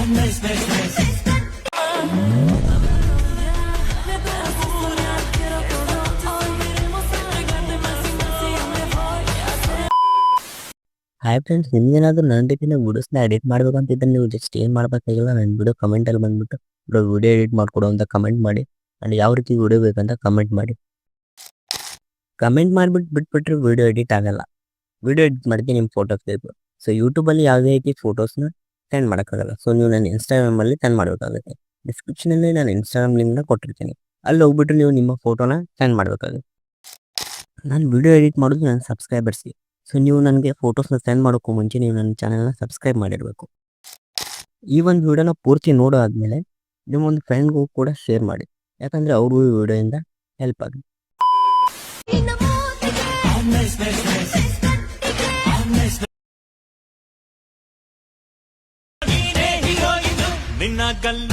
Hi friends, ನಿಮ್ಗೇನಾದ್ರೂ ನನ್ನ ರೀತಿಯ ವಿಡಿಯೋಸ್ನ edit ಮಾಡ್ಬೇಕಂತಿದ್ರೆ ನೀವು ಜಸ್ಟ್ ಏನು ಮಾಡಬೇಕಾಗಿಲ್ಲ, ನನ್ನ ವಿಡಿಯೋ ಕಮೆಂಟಲ್ಲಿ ಬಂದ್ಬಿಟ್ಟು ವಿಡಿಯೋ ಎಡಿಟ್ ಮಾಡಿಕೊಡು ಅಂತ ಕಮೆಂಟ್ ಮಾಡಿ. ಆ್ಯಂಡ್ ಯಾವ ರೀತಿ ವಿಡಿಯೋ ಬೇಕಂತ ಕಮೆಂಟ್ ಮಾಡಿ. ಕಮೆಂಟ್ ಮಾಡಿಬಿಟ್ಟು ಬಿಟ್ಬಿಟ್ರೆ ವಿಡಿಯೋ ಎಡಿಟ್ ಆಗಲ್ಲ. ವಿಡಿಯೋ ಎಡಿಟ್ ಮಾಡೋಕ್ಕೆ ನಿಮ್ಮ ಫೋಟೋಸ್ ಬೇಕು. ಸೊ ಯೂಟ್ಯೂಬಲ್ಲಿ ಯಾವುದೇ ರೀತಿ ಫೋಟೋಸ್ನ ಸೆಂಡ್ ಮಾಡೋಕ್ಕಾಗಲ್ಲ. ಸೊ ನೀವು ನನ್ನ ಇನ್ಸ್ಟಾಗ್ರಾಮಲ್ಲಿ ಸೆಂಡ್ ಮಾಡಬೇಕಾಗುತ್ತೆ. ಡಿಸ್ಕ್ರಿಪ್ಷನಲ್ಲಿ ನಾನು ಇನ್ಸ್ಟಾಗ್ರಾಮ್ ಲಿಂಕ್ನ ಕೊಟ್ಟಿರ್ತೀನಿ. ಅಲ್ಲಿ ಹೋಗ್ಬಿಟ್ಟು ನೀವು ನಿಮ್ಮ ಫೋಟೋನ ಸೆಂಡ್ ಮಾಡಬೇಕಾಗುತ್ತೆ. ನಾನು ವಿಡಿಯೋ ಎಡಿಟ್ ಮಾಡೋದು ನನ್ನ ಸಬ್ಸ್ಕ್ರೈಬರ್ಸ್ಗೆ. ಸೊ ನೀವು ನನಗೆ ಫೋಟೋಸ್ನ ಸೆಂಡ್ ಮಾಡೋಕ್ಕೂ ಮುಂಚೆ ನೀವು ನನ್ನ ಚಾನಲ್ನ ಸಬ್ಸ್ಕ್ರೈಬ್ ಮಾಡಿರಬೇಕು. ಈ ಒಂದು ವಿಡಿಯೋನ ಪೂರ್ತಿ ನೋಡೋ ಆದಮೇಲೆ ನಿಮ್ಮೊಂದು ಫ್ರೆಂಡ್ಗೂ ಕೂಡ ಶೇರ್ ಮಾಡಿ, ಯಾಕಂದರೆ ಅವ್ರಿಗೂ ಈ ವಿಡಿಯೋಯಿಂದ ಹೆಲ್ಪ್ ಆಗುತ್ತೆ. ನಿನ್ನ ಗಲ್ಲ